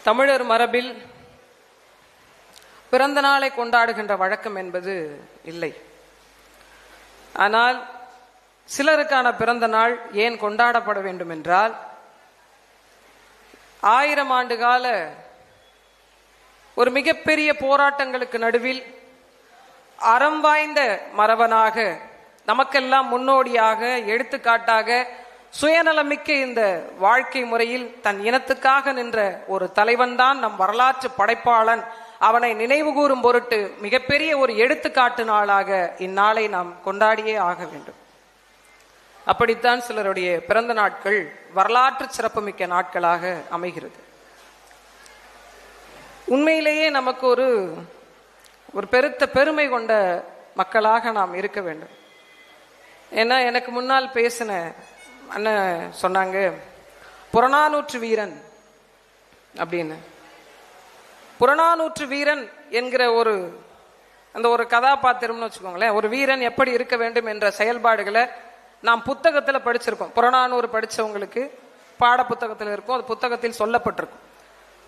தமிழர் மரபில் பிறந்த நாளை கொண்டாடுகின்ற வழக்கம் என்பது இல்லை. ஆனால் சிலருக்கான பிறந்த நாள் ஏன் கொண்டாடப்பட வேண்டும் என்றால், 1000 ஆண்டு கால ஒரு மிகப்பெரிய போராட்டங்களுக்கு நடுவில் அறம் வாய்ந்த மரபனாக, நமக்கெல்லாம் முன்னோடியாக, எடுத்துக்காட்டாக, சுயநலமிக்க இந்த வாழ்க்கை முறையில் தன் இனத்துக்காக நின்ற ஒரு தலைவன்தான் நம் வரலாற்று படைப்பாளன். அவனை நினைவு கூறும் பொருட்டு மிகப்பெரிய ஒரு எடுத்துக்காட்டு நாளாக இந்நாளை நாம் கொண்டாடியே ஆக வேண்டும். அப்படித்தான் சிலருடைய பிறந்த நாட்கள் வரலாற்று சிறப்புமிக்க நாட்களாக அமைகிறது. உண்மையிலேயே நமக்கு ஒரு பெருத்த பெருமை கொண்ட மக்களாக நாம் இருக்க வேண்டும். ஏன்னா, எனக்கு முன்னால் பேசின அண்ணன் சொன்னாங்க, புறநானூற்று வீரன் அப்படின்னு. புறநானூற்று வீரன் என்கிற அந்த ஒரு கதாபாத்திரம்னு வச்சுக்கோங்களேன். ஒரு வீரன் எப்படி இருக்க வேண்டும் என்ற செயல்பாடுகளை நாம் புத்தகத்தில் படிச்சிருக்கோம். புறநானூறு படித்தவங்களுக்கு பாட புத்தகத்தில் இருக்கும், அது புத்தகத்தில் சொல்லப்பட்டிருக்கும்.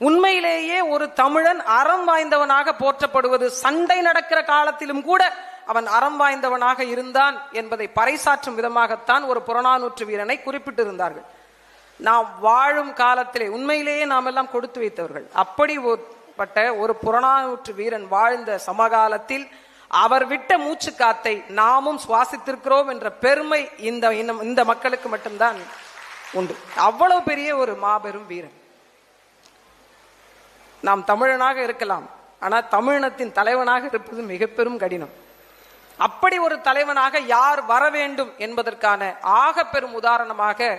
உண்மையிலேயே ஒரு தமிழன் அறம் வாய்ந்தவனாக போற்றப்படுவது, சண்டை நடக்கிற காலத்திலும் கூட அவன் அறம் வாய்ந்தவனாக இருந்தான் என்பதை பறைசாற்றும் விதமாகத்தான் ஒரு புறநானூற்று வீரனை குறிப்பிட்டிருந்தார்கள். நாம் வாழும் காலத்திலே உண்மையிலேயே நாம் எல்லாம் கொடுத்து வைத்தவர்கள். அப்படிப்பட்ட ஒரு புறநானூற்று வீரன் வாழ்ந்த சமகாலத்தில் அவர் விட்ட மூச்சு காத்தை நாமும் சுவாசித்திருக்கிறோம் என்ற பெருமை இந்த மக்களுக்கு மட்டும்தான் உண்டு. அவ்வளவு பெரிய ஒரு மாபெரும் வீரன். நாம் தமிழனாக இருக்கலாம், ஆனால் தமிழினத்தின் தலைவனாக இருப்பது மிக பெரும் கடினம். அப்படி ஒரு தலைவனாக யார் வர வேண்டும் என்பதற்கான ஆக பெரும் உதாரணமாக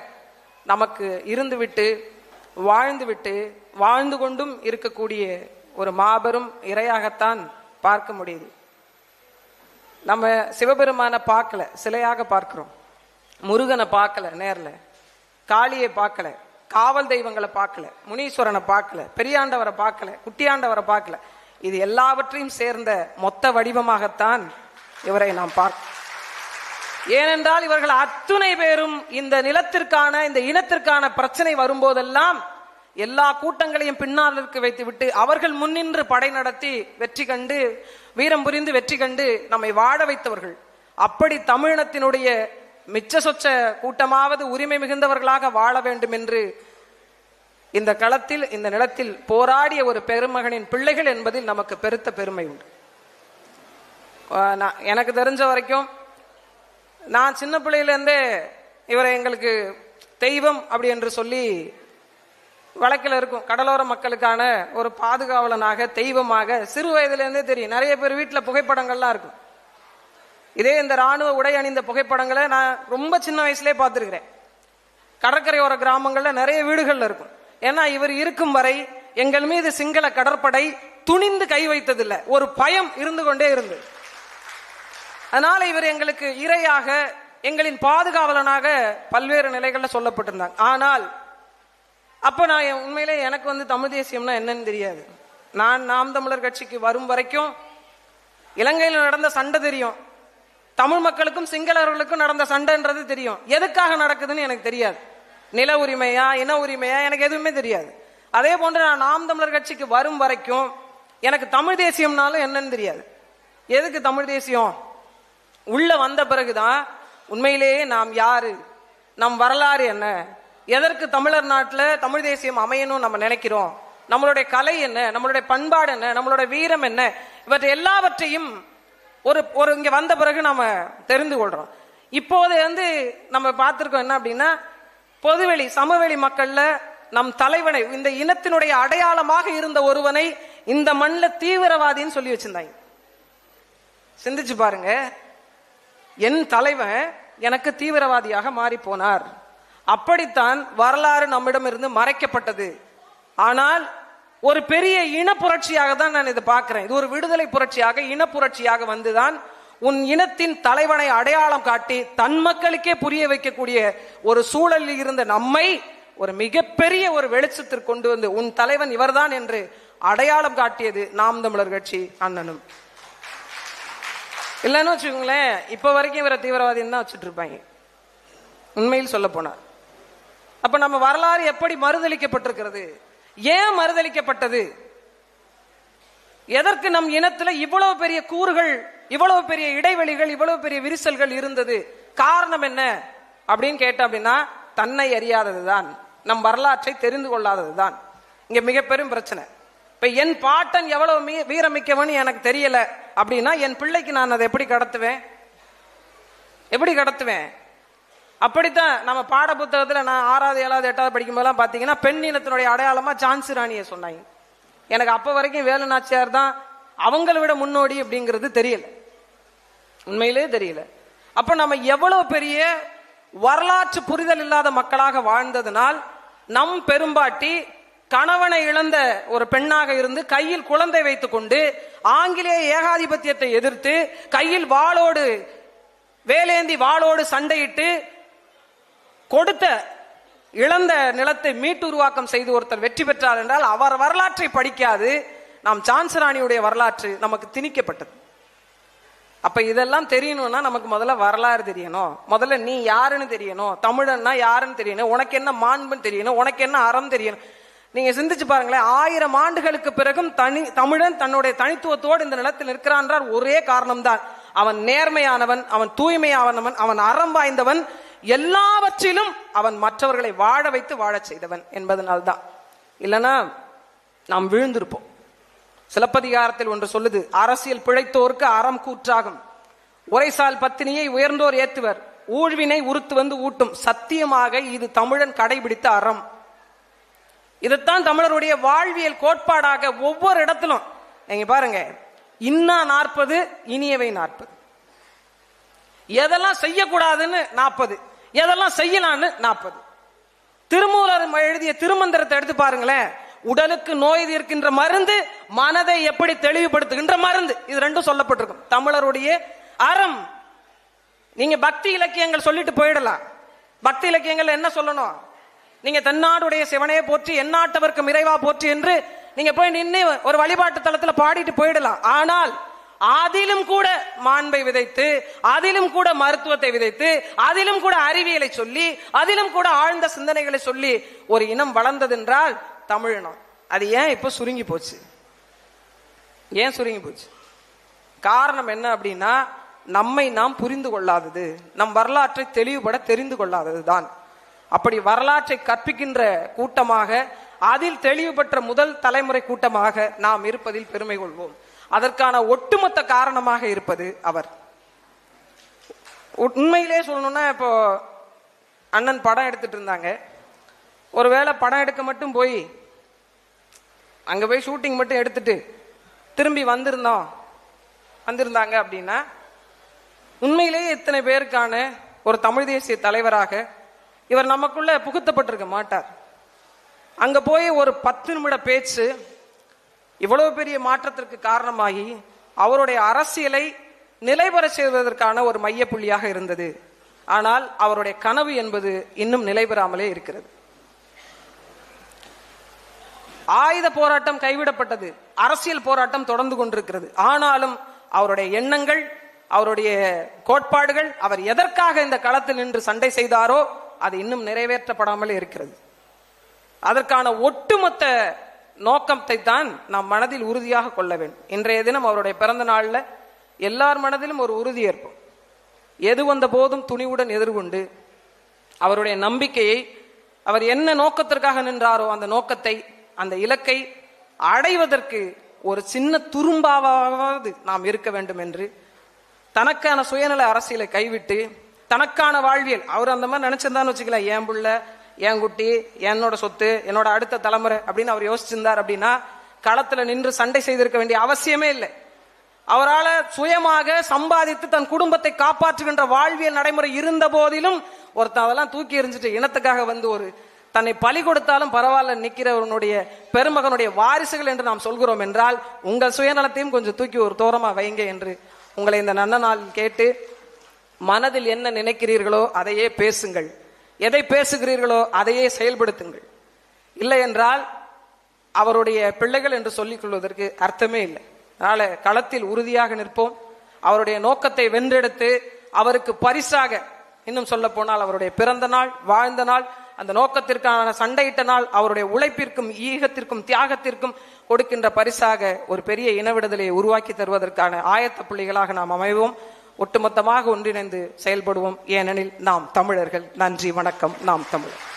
நமக்கு இருந்துவிட்டு வாழ்ந்து கொண்டும் இருக்கக்கூடிய ஒரு மாபெரும் இறையாகத்தான் பார்க்க முடியுது. நம்ம சிவபெருமான பார்க்கல, சிலையாக பார்க்கிறோம். முருகனை பார்க்கல நேரில், காளியை பார்க்கல, காவல் தெய்வங்களை பார்க்கல, முனீஸ்வரனை பார்க்கல, பெரியாண்டவரை பார்க்கல, குட்டியாண்டவரை பார்க்கல. இது எல்லாவற்றையும் சேர்ந்த மொத்த வடிவமாகத்தான் இவரை நாம் பார்க்க. ஏனென்றால் இவர்கள் அத்துணை பேரும் இந்த நிலத்திற்கான, இந்த இனத்திற்கான பிரச்சனை வரும்போதெல்லாம் எல்லா கூட்டங்களையும் பின்னால் இருக்க வைத்துவிட்டு அவர்கள் முன்னின்று படை நடத்தி வெற்றி கண்டு, வீரம் புரிந்து வெற்றி கண்டு நம்மை வாழ வைத்தவர்கள். அப்படி தமிழினத்தினுடைய மிச்ச சொச்ச கூட்டமாவது உரிமை மிகுந்தவர்களாக வாழ வேண்டும் என்று இந்த களத்தில், இந்த நிலத்தில் போராடிய ஒரு பெருமகனின் பிள்ளைகள் என்பதில் நமக்கு பெருத்த பெருமை உண்டு. எனக்கு தெரிஞ்ச வரைக்கும் நான் சின்ன பிள்ளையிலேருந்தே இவரை எங்களுக்கு தெய்வம் அப்படி என்று சொல்லி வழக்கில் இருக்கும். கடலோர மக்களுக்கான ஒரு பாதுகாவலனாக, தெய்வமாக சிறு வயதிலேருந்தே தெரியும். நிறைய பேர் வீட்டில் புகைப்படங்கள்லாம் இருக்கும். இதே இந்த இராணுவ உடை அணிந்த புகைப்படங்களை நான் ரொம்ப சின்ன வயசுலேயே பார்த்துருக்கிறேன். கடற்கரையோர கிராமங்களில் நிறைய வீடுகளில் இருக்கும். ஏன்னா இவர் இருக்கும் வரை எங்கள் மீது சிங்கள கடற்படை துணிந்து கை வைத்ததில்லை. ஒரு பயம் இருந்து கொண்டே இருந்தது. அதனால இவர் எங்களுக்கு இரையாக, எங்களின் பாதுகாவலனாக பல்வேறு நிலைகளில் சொல்லப்பட்டிருந்தாங்க. ஆனால் அப்போ நான் உண்மையிலே எனக்கு தமிழ் தேசியம்னா என்னன்னு தெரியாது. நான் நாம் தமிழர் கட்சிக்கு வரும் வரைக்கும் இலங்கையில் நடந்த சண்டை தெரியும், தமிழ் மக்களுக்கும் சிங்களவர்களுக்கும் நடந்த சண்டைன்றது தெரியும். எதுக்காக நடக்குதுன்னு எனக்கு தெரியாது. நில உரிமையா, இன உரிமையா, எனக்கு எதுவுமே தெரியாது. அதே போன்று நான் நாம் தமிழர் கட்சிக்கு வரும் வரைக்கும் எனக்கு தமிழ் தேசியம்னாலும் என்னன்னு தெரியாது. எதுக்கு தமிழ் தேசியம்? உள்ள வந்த பிறகுதான் உண்மையிலேயே நாம் யாரு, நம் வரலாறு என்ன, எதற்கு தமிழர் நாட்டில் தமிழ் தேசியம் அமையணும் நம்ம நினைக்கிறோம், நம்மளுடைய கலை என்ன, நம்மளுடைய பண்பாடு என்ன, நம்மளுடைய வீரம் என்ன, இவற்றை எல்லாவற்றையும் ஒரு இங்க வந்த பிறகு நம்ம தெரிந்து கொள்றோம். இப்போது நம்ம பார்த்திருக்கோம் என்ன அப்படின்னா, பொதுவெளி சமவெளி மக்கள்ல நம் தலைவனை, இந்த இனத்தினுடைய அடையாளமாக இருந்த ஒருவனை இந்த மண்ணில் தீவிரவாதின்னு சொல்லி வச்சிருந்தாங்க. சிந்திச்சு பாருங்க, என் தலைவன் எனக்கு தீவிரவாதியாக மாறி போனார். அப்படித்தான் வரலாறு நம்மிடம் இருந்து மறைக்கப்பட்டது. ஆனால் ஒரு பெரிய இன புரட்சியாக தான் நான் இதை பார்க்கிறேன். இது ஒரு விடுதலை புரட்சியாக, இன புரட்சியாக வந்துதான் உன் இனத்தின் தலைவனை அடையாளம் காட்டி தன் மக்களுக்கே புரிய வைக்கக்கூடிய ஒரு சூழலில் இருந்த நம்மை ஒரு மிகப்பெரிய ஒரு வெளிச்சத்திற்கு கொண்டு வந்து உன் தலைவன் இவர்தான் என்று அடையாளம் காட்டியது நாம் தமிழர் கட்சி அண்ணனும். இல்லைன்னு வச்சுக்கோங்களேன், இப்ப வரைக்கும் இவரை தீவிரவாதின்னு தான் வச்சுட்டு இருப்பாங்க உண்மையில் சொல்ல போனார். அப்ப நம்ம வரலாறு எப்படி மறுதளிக்கப்பட்டிருக்கிறது, ஏன் மறுதளிக்கப்பட்டது? எதற்கு நம் இனத்துல இவ்வளவு பெரிய கூறுகள், இவ்வளவு பெரிய இடைவெளிகள், இவ்வளவு பெரிய விரிசல்கள் இருந்தது? காரணம் என்ன அப்படின்னு கேட்ட அப்படின்னா, தன்னை அறியாததுதான், நம் வரலாற்றை தெரிந்து கொள்ளாததுதான் இங்க மிக பெரும் பிரச்சனை. இப்ப என் பாட்டன் எவ்வளவு வீரமிக்கவன் எனக்கு தெரியல அப்படின்னா, என் பிள்ளைக்கு நான் அதை எப்படி கடத்துவேன்? எப்படி கடத்துவேன்? அப்படித்தான் நம்ம பாட புத்தகத்துல நான் 6வது 7வது 8வது படிக்கும் போதெல்லாம் பாத்தீங்கன்னா, பெண் இனத்தினுடைய அடையாளமா ஜான்சி ராணியை சொன்னாங்க. எனக்கு அப்ப வரைக்கும் வேலு நாச்சியார் தான் அவங்களை விட முன்னோடி அப்படிங்கிறது தெரியல, உண்மையிலே தெரியல. அப்ப நம்ம எவ்வளவு பெரிய வரலாற்று புரிதல் இல்லாத மக்களாக வாழ்ந்ததனால், நம் பெரும்பாட்டி கணவனை இழந்த ஒரு பெண்ணாக இருந்து கையில் குழந்தை வைத்துக் கொண்டு ஆங்கிலேய ஏகாதிபத்தியத்தை எதிர்த்து கையில் வாளோடு வேலேந்தி வாளோடு சண்டையிட்டு கொடுத்த இழந்த நிலத்தை மீட்டுருவாக்கம் செய்து ஒருத்தர் வெற்றி பெற்றார் என்றால், அவர் வரலாற்றை படிக்காது நாம் ஜான்சி ராணியுடைய வரலாற்று நமக்கு திணிக்கப்பட்டது. அப்ப இதெல்லாம் தெரியணும்னா நமக்கு முதல்ல வரலாறு தெரியணும், முதல்ல நீ யாருன்னு தெரியணும், தமிழன்னா யாருன்னு தெரியணும், உனக்கு என்ன மாண்புன்னு தெரியணும், உனக்கு என்ன அறம் தெரியணும். நீங்க சிந்திச்சு பாருங்களேன், 1000 ஆண்டுகளுக்கு பிறகும் தமிழன் தன்னுடைய தனித்துவத்தோடு இந்த நிலத்தில் இருக்கிறான் என்றால் ஒரே காரணம்தான், அவன் நேர்மையானவன், அவன் தூய்மையானவன், அவன் அறம் வாய்ந்தவன், எல்லாவற்றிலும் அவன் மற்றவர்களை வாழ வைத்து வாழச் செய்தவன் என்பதனால்தான். இல்லைன்னா நாம் விழுந்திருப்போம். சிலப்பதிகாரத்தில் ஒன்று சொல்லுது, அரசியல் பிழைத்தோருக்கு அறம் கூற்றாகும், உரைசால் பத்தினியை உயர்ந்தோர் ஏத்துவர், ஊழ்வினை உறுத்து வந்து ஊட்டும். சத்தியமாக இது தமிழன் கடைபிடித்த அறம். இதுதான் தமிழருடைய வாழ்வியல் கோட்பாடாக ஒவ்வொரு இடத்திலும் நீங்க பாருங்க, இன்னா 40 இனியவை 40, எதெல்லாம் செய்யக்கூடாதுன்னு 40, எதெல்லாம் செய்யலான்னு 40. திருமூலர் எழுதிய திருமந்திரத்தை எடுத்து பாருங்களேன், உடலுக்கு நோய் தீர்க்கின்ற மருந்து, மனதை எப்படி தெளிவுபடுத்துகின்ற மருந்து, இது ரெண்டும் சொல்லப்பட்டிருக்கும். தமிழருடைய அறம். நீங்க பக்தி இலக்கியங்கள் சொல்லிட்டு போயிடலாம். பக்தி இலக்கியங்கள் என்ன சொல்லணும்? நீங்க தென்னாடுடைய சிவனையை போற்றி எந்நாட்டவர்க்கும் இறைவா போற்றி என்று நீங்க போய் நின்று ஒரு வழிபாட்டு தலத்துல பாடிட்டு போயிடலாம். ஆனால் அதிலும் கூட மாண்பை விதைத்து, அதிலும் கூட மருத்துவத்தை விதைத்து, அதிலும் கூட அறிவியலை சொல்லி, அதிலும் கூட ஆழ்ந்த சிந்தனைகளை சொல்லி ஒரு இனம் வளர்ந்தது என்றால் தமிழினம். அது ஏன் இப்ப சுருங்கி போச்சு? ஏன் சுருங்கி போச்சு? காரணம் என்ன அப்படின்னா, நம்மை நாம் புரிந்து கொள்ளாதது, நம் வரலாற்றை தெளிவுபட தெரிந்து கொள்ளாதது தான். அப்படி வரலாற்றை கற்பிக்கின்ற கூட்டமாக, அதில் தெளிவு பெற்ற முதல் தலைமுறை கூட்டமாக நாம் இருப்பதில் பெருமை கொள்வோம். அதற்கான ஒட்டுமொத்த காரணமாக இருப்பது அவர். உண்மையிலே சொல்லணும்னா, இப்போ அண்ணன் படம் எடுத்துட்டு இருந்தாங்க, ஒருவேளை படம் எடுக்க மட்டும் போய் அங்க போய் ஷூட்டிங் மட்டும் எடுத்துட்டு திரும்பி வந்திருந்தாங்க அப்படின்னா, உண்மையிலேயே இத்தனை பேருக்கான ஒரு தமிழ் தேசிய தலைவராக இவர் நமக்குள்ள புகுத்தப்பட்டிருக்க மாட்டார். அங்க போய் ஒரு 10 நிமிட பேச்சு இவ்வளவு பெரிய மாற்றத்திற்கு காரணமாகி அவருடைய அரசியலை நிலைபெற செய்வதற்கான ஒரு மைய புள்ளியாக இருந்தது. ஆனால் அவருடைய கனவு என்பது இன்னும் நிலைபெறாமலே இருக்கிறது. ஆயுத போராட்டம் கைவிடப்பட்டது, அரசியல் போராட்டம் தொடர்ந்து கொண்டிருக்கிறது. ஆனாலும் அவருடைய எண்ணங்கள், அவருடைய கோட்பாடுகள், அவர் எதற்காக இந்த களத்தில் நின்று சண்டை செய்தாரோ அது இன்னும் நிறைவேற்றப்படாமலே இருக்கிறது. அதற்கான ஒட்டுமொத்த நோக்கத்தை தான் நாம் மனதில் உறுதியாக கொள்ள வேண்டும். இன்றைய தினம் அவருடைய பிறந்த நாள்ல எல்லார் மனதிலும் ஒரு உறுதி ஏற்படும். எது வந்த போதும் துணிவுடன் எதிர்கொண்டு அவருடைய நம்பிக்கையை, அவர் என்ன நோக்கத்திற்காக நின்றாரோ அந்த நோக்கத்தை, அந்த இலக்கை அடைவதற்கு ஒரு சின்ன துரும்பாவது நாம் இருக்க வேண்டும் என்று தனக்கான சுயநல அரசியலை கைவிட்டு தனக்கான வாழ்வியல், அவர் அந்த மாதிரி நினைச்சிருந்தான்னு வச்சுக்கலாம், என் புள்ள, என் குட்டி, என்னோட சொத்து, என்னோட அடுத்த தலைமுறை அப்படின்னு அவர் யோசிச்சிருந்தார் அப்படின்னா களத்துல நின்று சண்டை செய்திருக்க வேண்டிய அவசியமே இல்லை. அவரால் சுயமாக சம்பாதித்து தன் குடும்பத்தை காப்பாற்றுகின்ற வாழ்வியல் நடைமுறை இருந்த போதிலும் ஒருத்தன் அதெல்லாம் தூக்கி எறிஞ்சிட்டு இனத்துக்காக வந்து ஒரு தன்னை பலி கொடுத்தாலும் பரவாயில்ல நிக்கிறவனுடைய பெருமகனுடைய வாரிசுகள் என்று நாம் சொல்கிறோம் என்றால், உங்கள் சுயநலத்தையும் கொஞ்சம் தூக்கி ஒரு தோரமா வைங்க என்று உங்களை இந்த நல்ல நாளில் கேட்டு, மனதில் என்ன நினைக்கிறீர்களோ அதையே பேசுங்கள், எதை பேசுகிறீர்களோ அதையே செயல்படுத்துங்கள். இல்லை என்றால் அவருடைய பிள்ளைகள் என்று சொல்லிக் கொள்வதற்கு அர்த்தமே இல்லை. அதனால களத்தில் உறுதியாக நிற்போம். அவருடைய நோக்கத்தை வென்றெடுத்து அவருக்கு பரிசாக, இன்னும் சொல்ல போனால் அவருடைய பிறந்த நாள், வாழ்ந்த நாள், அந்த நோக்கத்திற்கான சண்டையிட்ட நாள் அவருடைய உழைப்பிற்கும் ஈகத்திற்கும் தியாகத்திற்கும் கொடுக்கின்ற பரிசாக ஒரு பெரிய இன விடுதலையை உருவாக்கி தருவதற்கான ஆயத்த புள்ளிகளாக நாம் அமைவோம். ஒட்டுமொத்தமாக ஒன்றிணைந்து செயல்படுவோம். ஏனெனில் நாம் தமிழர்கள். நன்றி, வணக்கம். நாம் தமிழர்.